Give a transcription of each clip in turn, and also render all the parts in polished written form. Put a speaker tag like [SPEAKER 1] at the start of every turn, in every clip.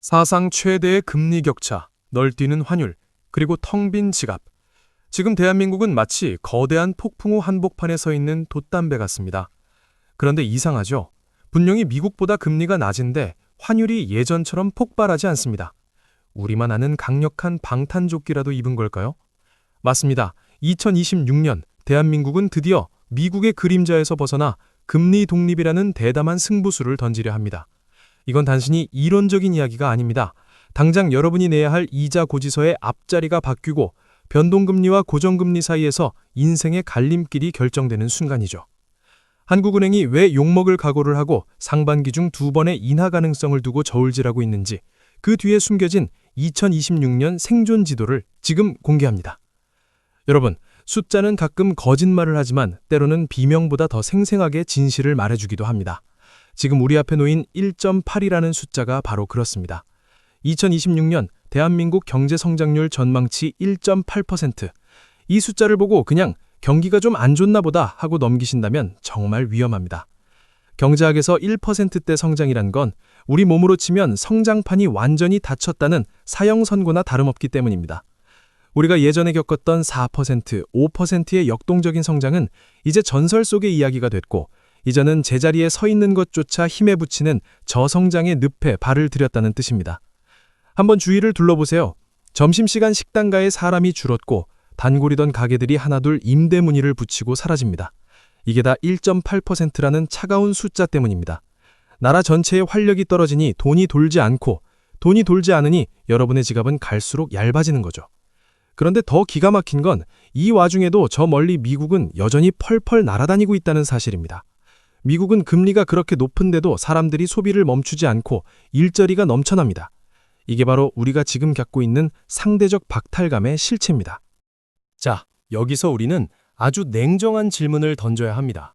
[SPEAKER 1] 사상 최대의 금리 격차, 널뛰는 환율, 그리고 텅 빈 지갑. 지금 대한민국은 마치 거대한 폭풍우 한복판에 서 있는 돛담배 같습니다. 그런데 이상하죠? 분명히 미국보다 금리가 낮은데 환율이 예전처럼 폭발하지 않습니다. 우리만 아는 강력한 방탄조끼라도 입은 걸까요? 맞습니다. 2026년 대한민국은 드디어 미국의 그림자에서 벗어나 금리 독립이라는 대담한 승부수를 던지려 합니다. 이건 단순히 이론적인 이야기가 아닙니다. 당장 여러분이 내야 할 이자 고지서의 앞자리가 바뀌고 변동금리와 고정금리 사이에서 인생의 갈림길이 결정되는 순간이죠. 한국은행이 왜 욕먹을 각오를 하고 상반기 중 2번의 인하 가능성을 두고 저울질하고 있는지, 그 뒤에 숨겨진 2026년 생존 지도를 지금 공개합니다. 여러분, 숫자는 가끔 거짓말을 하지만 때로는 비명보다 더 생생하게 진실을 말해주기도 합니다. 지금 우리 앞에 놓인 1.8이라는 숫자가 바로 그렇습니다. 2026년 대한민국 경제성장률 전망치 1.8%. 이 숫자를 보고 그냥 경기가 좀 안 좋나 보다 하고 넘기신다면 정말 위험합니다. 경제학에서 1%대 성장이란 건 우리 몸으로 치면 성장판이 완전히 닫혔다는 사형선고나 다름없기 때문입니다. 우리가 예전에 겪었던 4%, 5%의 역동적인 성장은 이제 전설 속의 이야기가 됐고, 이제는 제자리에 서 있는 것조차 힘에 부치는 저성장의 늪에 발을 들였다는 뜻입니다. 한번 주위를 둘러보세요. 점심시간 식당가에 사람이 줄었고 단골이던 가게들이 하나둘 임대 문의를 붙이고 사라집니다. 이게 다 1.8%라는 차가운 숫자 때문입니다. 나라 전체의 활력이 떨어지니 돈이 돌지 않고, 돈이 돌지 않으니 여러분의 지갑은 갈수록 얇아지는 거죠. 그런데 더 기가 막힌 건 이 와중에도 저 멀리 미국은 여전히 펄펄 날아다니고 있다는 사실입니다. 미국은 금리가 그렇게 높은데도 사람들이 소비를 멈추지 않고 일자리가 넘쳐납니다. 이게 바로 우리가 지금 겪고 있는 상대적 박탈감의 실체입니다. 자, 여기서 우리는 아주 냉정한 질문을 던져야 합니다.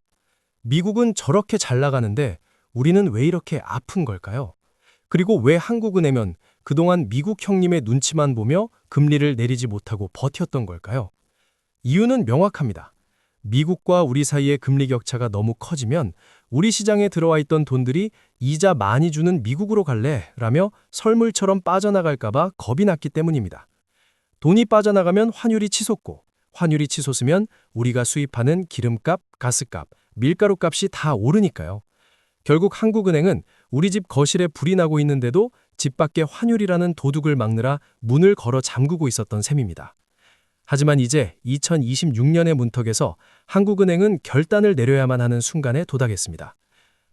[SPEAKER 1] 미국은 저렇게 잘 나가는데 우리는 왜 이렇게 아픈 걸까요? 그리고 왜 한국은행은 그동안 미국 형님의 눈치만 보며 금리를 내리지 못하고 버텼던 걸까요? 이유는 명확합니다. 미국과 우리 사이의 금리 격차가 너무 커지면 우리 시장에 들어와 있던 돈들이 이자 많이 주는 미국으로 갈래? 라며 설물처럼 빠져나갈까봐 겁이 났기 때문입니다. 돈이 빠져나가면 환율이 치솟고, 환율이 치솟으면 우리가 수입하는 기름값, 가스값, 밀가루 값이 다 오르니까요. 결국 한국은행은 우리 집 거실에 불이 나고 있는데도 집 밖에 환율이라는 도둑을 막느라 문을 걸어 잠그고 있었던 셈입니다. 하지만 이제 2026년의 문턱에서 한국은행은 결단을 내려야만 하는 순간에 도달했습니다.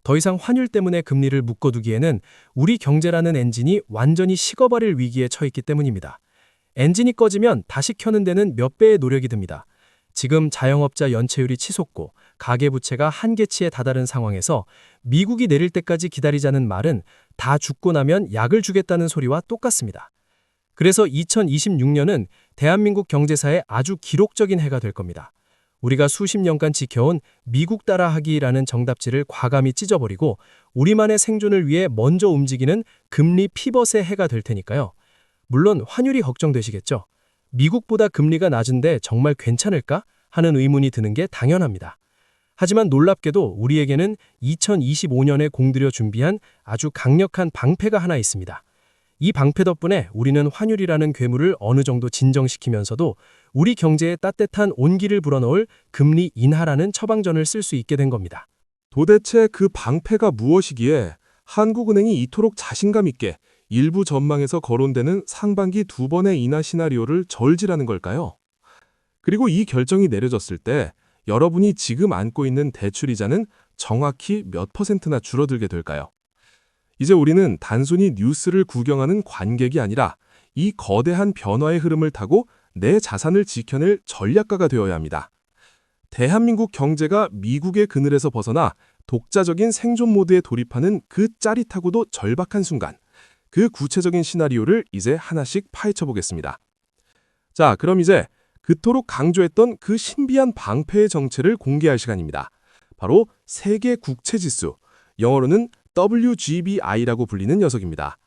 [SPEAKER 1] 더 이상 환율 때문에 금리를 묶어두기에는 우리 경제라는 엔진이 완전히 식어버릴 위기에 처했기 때문입니다. 엔진이 꺼지면 다시 켜는 데는 몇 배의 노력이 듭니다. 지금 자영업자 연체율이 치솟고 가계부채가 한계치에 다다른 상황에서 미국이 내릴 때까지 기다리자는 말은 다 죽고 나면 약을 주겠다는 소리와 똑같습니다. 그래서 2026년은 대한민국 경제사에 아주 기록적인 해가 될 겁니다. 우리가 수십 년간 지켜온 미국 따라하기라는 정답지를 과감히 찢어버리고 우리만의 생존을 위해 먼저 움직이는 금리 피벗의 해가 될 테니까요. 물론 환율이 걱정되시겠죠. 미국보다 금리가 낮은데 정말 괜찮을까? 하는 의문이 드는 게 당연합니다. 하지만 놀랍게도 우리에게는 2025년에 공들여 준비한 아주 강력한 방패가 하나 있습니다. 이 방패 덕분에 우리는 환율이라는 괴물을 어느 정도 진정시키면서도 우리 경제에 따뜻한 온기를 불어넣을 금리 인하라는 처방전을 쓸 수 있게 된 겁니다.
[SPEAKER 2] 도대체 그 방패가 무엇이기에 한국은행이 이토록 자신감 있게 일부 전망에서 거론되는 상반기 2번의 인하 시나리오를 저울질하는 걸까요? 그리고 이 결정이 내려졌을 때 여러분이 지금 안고 있는 대출이자는 정확히 몇 %나 줄어들게 될까요? 이제 우리는 단순히 뉴스를 구경하는 관객이 아니라 이 거대한 변화의 흐름을 타고 내 자산을 지켜낼 전략가가 되어야 합니다. 대한민국 경제가 미국의 그늘에서 벗어나 독자적인 생존 모드에 돌입하는 그 짜릿하고도 절박한 순간, 그 구체적인 시나리오를 이제 하나씩 파헤쳐 보겠습니다. 자, 그럼 이제 그토록 강조했던 그 신비한 방패의 정체를 공개할 시간입니다. 바로 세계 국채지수, 영어로는 WGBI라고 불리는 녀석입니다.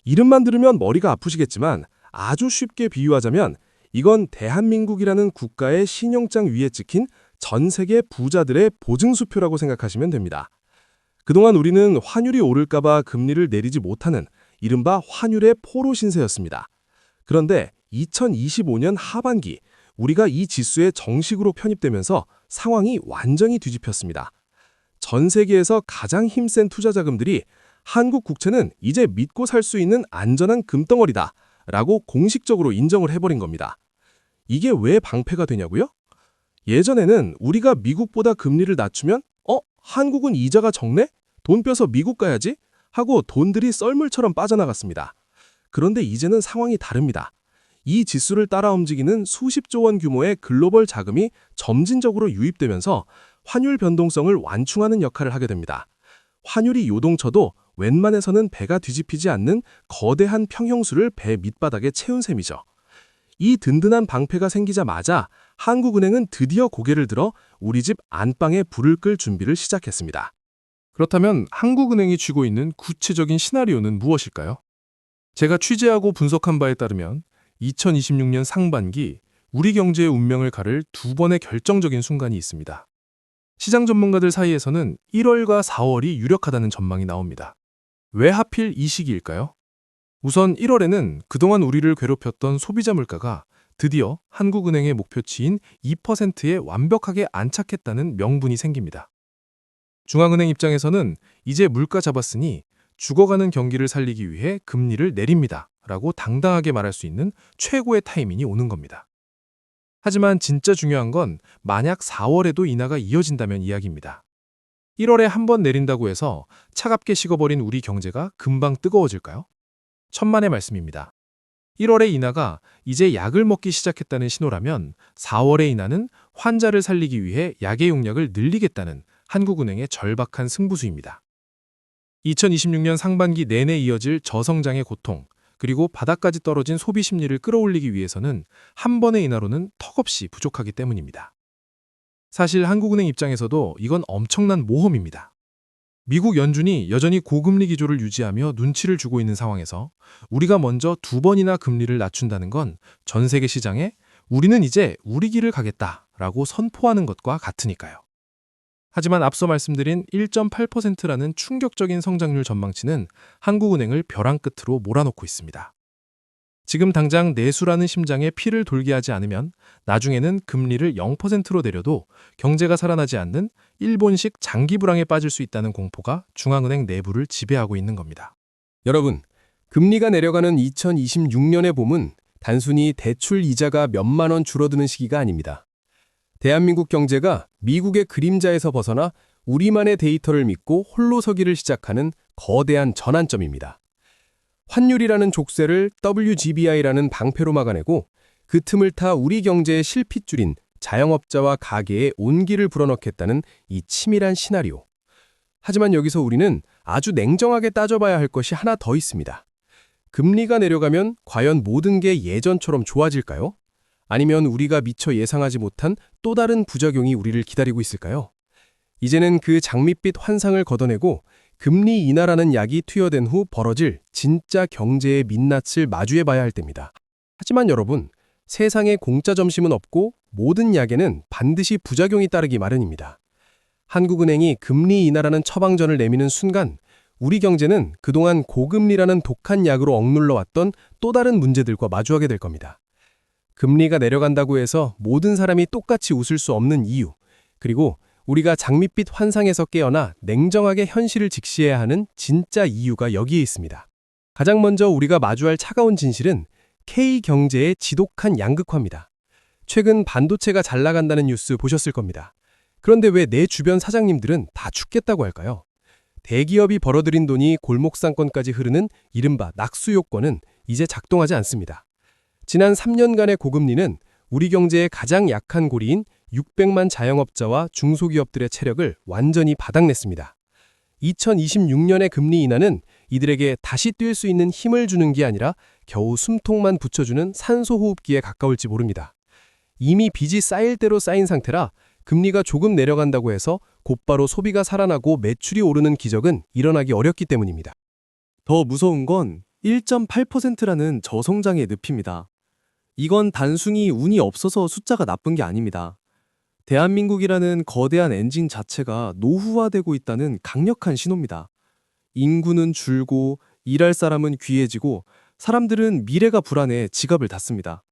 [SPEAKER 2] 이름만 들으면 머리가 아프시겠지만 아주 쉽게 비유하자면 이건 대한민국이라는 국가의 신용장 위에 찍힌 전 세계 부자들의 보증수표라고 생각하시면 됩니다. 그동안 우리는 환율이 오를까봐 금리를 내리지 못하는 이른바 환율의 포로 신세였습니다. 그런데 2025년 하반기 우리가 이 지수에 정식으로 편입되면서 상황이 완전히 뒤집혔습니다. 전 세계에서 가장 힘센 투자 자금들이 한국 국채는 이제 믿고 살 수 있는 안전한 금덩어리다 라고 공식적으로 인정을 해버린 겁니다. 이게 왜 방패가 되냐고요? 예전에는 우리가 미국보다 금리를 낮추면 한국은 이자가 적네? 돈 빼서 미국 가야지? 하고 돈들이 썰물처럼 빠져나갔습니다. 그런데 이제는 상황이 다릅니다. 이 지수를 따라 움직이는 수십조 원 규모의 글로벌 자금이 점진적으로 유입되면서 환율 변동성을 완충하는 역할을 하게 됩니다. 환율이 요동쳐도 웬만해서는 배가 뒤집히지 않는 거대한 평형수를 배 밑바닥에 채운 셈이죠. 이 든든한 방패가 생기자마자 한국은행은 드디어 고개를 들어 우리 집 안방에 불을 끌 준비를 시작했습니다.
[SPEAKER 1] 그렇다면 한국은행이 쥐고 있는 구체적인 시나리오는 무엇일까요? 제가 취재하고 분석한 바에 따르면 2026년 상반기 우리 경제의 운명을 가를 두 번의 결정적인 순간이 있습니다. 시장 전문가들 사이에서는 1월과 4월이 유력하다는 전망이 나옵니다. 왜 하필 이 시기일까요? 우선 1월에는 그동안 우리를 괴롭혔던 소비자 물가가 드디어 한국은행의 목표치인 2%에 완벽하게 안착했다는 명분이 생깁니다. 중앙은행 입장에서는 이제 물가 잡았으니 죽어가는 경기를 살리기 위해 금리를 내립니다 라고 당당하게 말할 수 있는 최고의 타이밍이 오는 겁니다. 하지만 진짜 중요한 건 만약 4월에도 인하가 이어진다면 이야기입니다. 1월에 한 번 내린다고 해서 차갑게 식어버린 우리 경제가 금방 뜨거워질까요? 천만의 말씀입니다. 1월의 인하가 이제 약을 먹기 시작했다는 신호라면 4월의 인하는 환자를 살리기 위해 약의 용량을 늘리겠다는 한국은행의 절박한 승부수입니다. 2026년 상반기 내내 이어질 저성장의 고통, 그리고 바닥까지 떨어진 소비 심리를 끌어올리기 위해서는 한 번의 인하로는 턱없이 부족하기 때문입니다. 사실 한국은행 입장에서도 이건 엄청난 모험입니다. 미국 연준이 여전히 고금리 기조를 유지하며 눈치를 주고 있는 상황에서 우리가 먼저 두 번이나 금리를 낮춘다는 건 전 세계 시장에 우리는 이제 우리 길을 가겠다라고 선포하는 것과 같으니까요. 하지만 앞서 말씀드린 1.8%라는 충격적인 성장률 전망치는 한국은행을 벼랑 끝으로 몰아넣고 있습니다. 지금 당장 내수라는 심장에 피를 돌게 하지 않으면 나중에는 금리를 0%로 내려도 경제가 살아나지 않는 일본식 장기 불황에 빠질 수 있다는 공포가 중앙은행 내부를 지배하고 있는 겁니다.
[SPEAKER 3] 여러분, 금리가 내려가는 2026년의 봄은 단순히 대출 이자가 몇만 원 줄어드는 시기가 아닙니다. 대한민국 경제가 미국의 그림자에서 벗어나 우리만의 데이터를 믿고 홀로 서기를 시작하는 거대한 전환점입니다. 환율이라는 족쇄를 WGBI라는 방패로 막아내고 그 틈을 타 우리 경제의 실핏줄인 자영업자와 가게에 온기를 불어넣겠다는 이 치밀한 시나리오. 하지만 여기서 우리는 아주 냉정하게 따져봐야 할 것이 하나 더 있습니다. 금리가 내려가면 과연 모든 게 예전처럼 좋아질까요? 아니면 우리가 미처 예상하지 못한 또 다른 부작용이 우리를 기다리고 있을까요? 이제는 그 장밋빛 환상을 걷어내고 금리 인하라는 약이 투여된 후 벌어질 진짜 경제의 민낯을 마주해봐야 할 때입니다. 하지만 여러분, 세상에 공짜 점심은 없고 모든 약에는 반드시 부작용이 따르기 마련입니다. 한국은행이 금리 인하라는 처방전을 내미는 순간 우리 경제는 그동안 고금리라는 독한 약으로 억눌러 왔던 또 다른 문제들과 마주하게 될 겁니다. 금리가 내려간다고 해서 모든 사람이 똑같이 웃을 수 없는 이유, 그리고 우리가 장밋빛 환상에서 깨어나 냉정하게 현실을 직시해야 하는 진짜 이유가 여기에 있습니다. 가장 먼저 우리가 마주할 차가운 진실은 K경제의 지독한 양극화입니다. 최근 반도체가 잘 나간다는 뉴스 보셨을 겁니다. 그런데 왜 내 주변 사장님들은 다 죽겠다고 할까요? 대기업이 벌어들인 돈이 골목상권까지 흐르는 이른바 낙수 요건은 이제 작동하지 않습니다. 지난 3년간의 고금리는 우리 경제의 가장 약한 고리인 600만 자영업자와 중소기업들의 체력을 완전히 바닥냈습니다. 2026년의 금리 인하는 이들에게 다시 뛸 수 있는 힘을 주는 게 아니라 겨우 숨통만 붙여주는 산소호흡기에 가까울지 모릅니다. 이미 빚이 쌓일 대로 쌓인 상태라 금리가 조금 내려간다고 해서 곧바로 소비가 살아나고 매출이 오르는 기적은 일어나기 어렵기 때문입니다.
[SPEAKER 4] 더 무서운 건 1.8%라는 저성장의 늪입니다. 이건 단순히 운이 없어서 숫자가 나쁜 게 아닙니다. 대한민국이라는 거대한 엔진 자체가 노후화되고 있다는 강력한 신호입니다. 인구는 줄고 일할 사람은 귀해지고 사람들은 미래가 불안해 지갑을 닫습니다.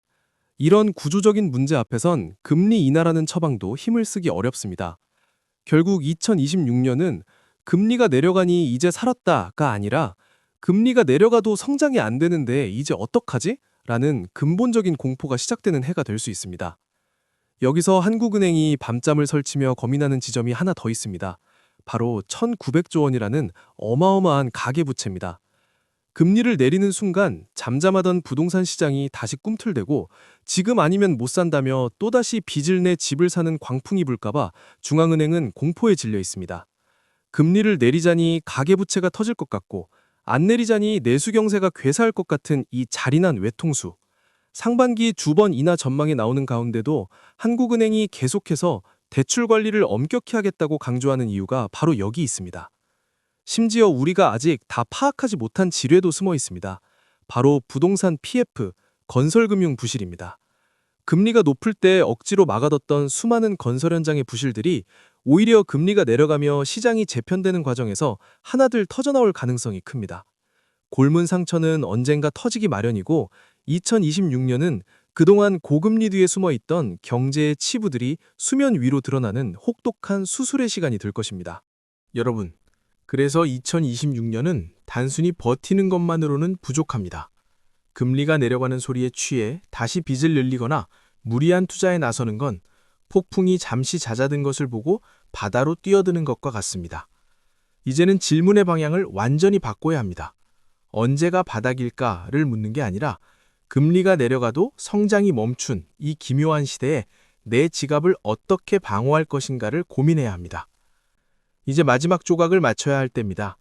[SPEAKER 4] 이런 구조적인 문제 앞에선 금리 인하라는 처방도 힘을 쓰기 어렵습니다. 결국 2026년은 금리가 내려가니 이제 살았다가 아니라 금리가 내려가도 성장이 안 되는데 이제 어떡하지? 라는 근본적인 공포가 시작되는 해가 될 수 있습니다. 여기서 한국은행이 밤잠을 설치며 고민하는 지점이 하나 더 있습니다. 바로 1,900조 원이라는 어마어마한 가계부채입니다. 금리를 내리는 순간 잠잠하던 부동산 시장이 다시 꿈틀대고 지금 아니면 못 산다며 또다시 빚을 내 집을 사는 광풍이 불까봐 중앙은행은 공포에 질려 있습니다. 금리를 내리자니 가계부채가 터질 것 같고 안 내리자니 내수경세가 괴사할 것 같은 이 잔인한 외통수. 상반기 2번 인하 전망에 나오는 가운데도 한국은행이 계속해서 대출 관리를 엄격히 하겠다고 강조하는 이유가 바로 여기 있습니다. 심지어 우리가 아직 다 파악하지 못한 지뢰도 숨어 있습니다. 바로 부동산 PF, 건설금융 부실입니다. 금리가 높을 때 억지로 막아뒀던 수많은 건설 현장의 부실들이 오히려 금리가 내려가며 시장이 재편되는 과정에서 하나둘 터져나올 가능성이 큽니다. 골문 상처는 언젠가 터지기 마련이고 2026년은 그동안 고금리 뒤에 숨어있던 경제의 치부들이 수면 위로 드러나는 혹독한 수술의 시간이 될 것입니다.
[SPEAKER 1] 여러분, 그래서 2026년은 단순히 버티는 것만으로는 부족합니다. 금리가 내려가는 소리에 취해 다시 빚을 늘리거나 무리한 투자에 나서는 건 폭풍이 잠시 잦아든 것을 보고 바다로 뛰어드는 것과 같습니다. 이제는 질문의 방향을 완전히 바꿔야 합니다. 언제가 바닥일까를 묻는 게 아니라 금리가 내려가도 성장이 멈춘 이 기묘한 시대에 내 지갑을 어떻게 방어할 것인가를 고민해야 합니다. 이제 마지막 조각을 맞춰야 할 때입니다.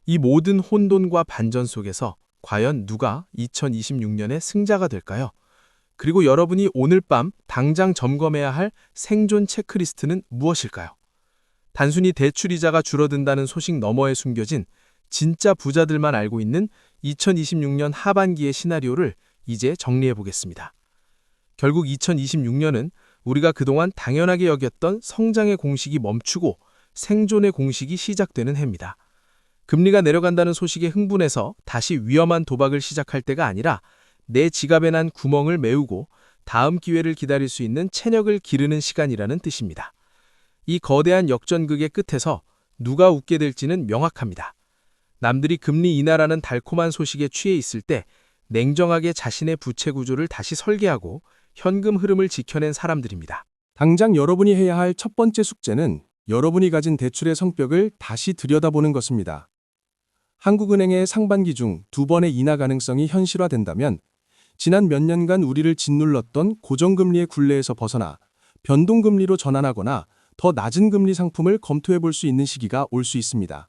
[SPEAKER 1] 이 모든 혼돈과 반전 속에서 과연 누가 2026년의 승자가 될까요? 그리고 여러분이 오늘 밤 당장 점검해야 할 생존 체크리스트는 무엇일까요? 단순히 대출이자가 줄어든다는 소식 너머에 숨겨진 진짜 부자들만 알고 있는 2026년 하반기의 시나리오를 이제 정리해 보겠습니다. 결국 2026년은 우리가 그동안 당연하게 여겼던 성장의 공식이 멈추고 생존의 공식이 시작되는 해입니다. 금리가 내려간다는 소식에 흥분해서 다시 위험한 도박을 시작할 때가 아니라 내 지갑에 난 구멍을 메우고 다음 기회를 기다릴 수 있는 체력을 기르는 시간이라는 뜻입니다. 이 거대한 역전극의 끝에서 누가 웃게 될지는 명확합니다. 남들이 금리 인하라는 달콤한 소식에 취해 있을 때 냉정하게 자신의 부채 구조를 다시 설계하고 현금 흐름을 지켜낸 사람들입니다.
[SPEAKER 3] 당장 여러분이 해야 할 첫 번째 숙제는 여러분이 가진 대출의 성격을 다시 들여다보는 것입니다. 한국은행의 상반기 중 2번의 인하 가능성이 현실화된다면 지난 몇 년간 우리를 짓눌렀던 고정금리의 굴레에서 벗어나 변동금리로 전환하거나 더 낮은 금리 상품을 검토해 볼 수 있는 시기가 올 수 있습니다.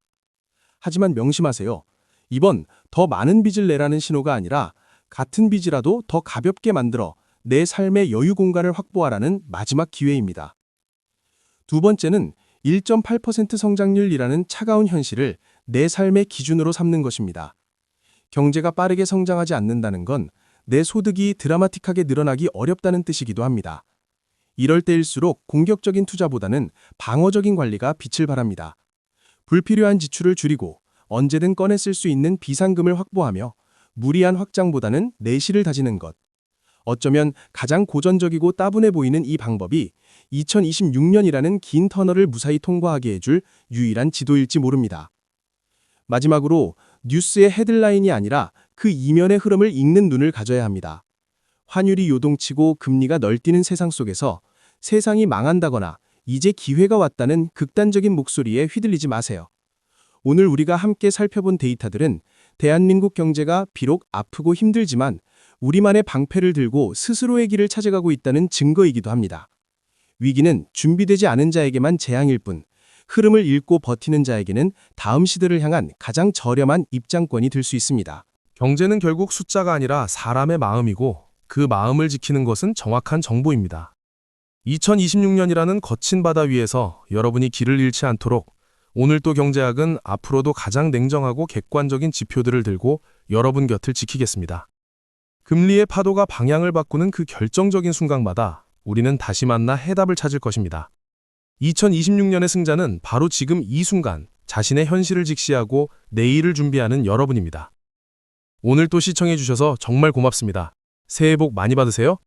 [SPEAKER 3] 하지만 명심하세요. 이번 더 많은 빚을 내라는 신호가 아니라 같은 빚이라도 더 가볍게 만들어 내 삶의 여유 공간을 확보하라는 마지막 기회입니다. 두 번째는 1.8% 성장률이라는 차가운 현실을 내 삶의 기준으로 삼는 것입니다. 경제가 빠르게 성장하지 않는다는 건 내 소득이 드라마틱하게 늘어나기 어렵다는 뜻이기도 합니다. 이럴 때일수록 공격적인 투자보다는 방어적인 관리가 빛을 발합니다. 불필요한 지출을 줄이고 언제든 꺼내 쓸 수 있는 비상금을 확보하며 무리한 확장보다는 내실을 다지는 것. 어쩌면 가장 고전적이고 따분해 보이는 이 방법이 2026년이라는 긴 터널을 무사히 통과하게 해줄 유일한 지도일지 모릅니다. 마지막으로 뉴스의 헤드라인이 아니라 그 이면의 흐름을 읽는 눈을 가져야 합니다. 환율이 요동치고 금리가 널뛰는 세상 속에서 세상이 망한다거나 이제 기회가 왔다는 극단적인 목소리에 휘둘리지 마세요. 오늘 우리가 함께 살펴본 데이터들은 대한민국 경제가 비록 아프고 힘들지만 우리만의 방패를 들고 스스로의 길을 찾아가고 있다는 증거이기도 합니다. 위기는 준비되지 않은 자에게만 재앙일 뿐, 흐름을 읽고 버티는 자에게는 다음 시대를 향한 가장 저렴한 입장권이 될 수 있습니다.
[SPEAKER 1] 경제는 결국 숫자가 아니라 사람의 마음이고 그 마음을 지키는 것은 정확한 정보입니다. 2026년이라는 거친 바다 위에서 여러분이 길을 잃지 않도록 오늘 또 경제학은 앞으로도 가장 냉정하고 객관적인 지표들을 들고 여러분 곁을 지키겠습니다. 금리의 파도가 방향을 바꾸는 그 결정적인 순간마다 우리는 다시 만나 해답을 찾을 것입니다. 2026년의 승자는 바로 지금 이 순간 자신의 현실을 직시하고 내일을 준비하는 여러분입니다. 오늘 또 시청해 주셔서 정말 고맙습니다. 새해 복 많이 받으세요.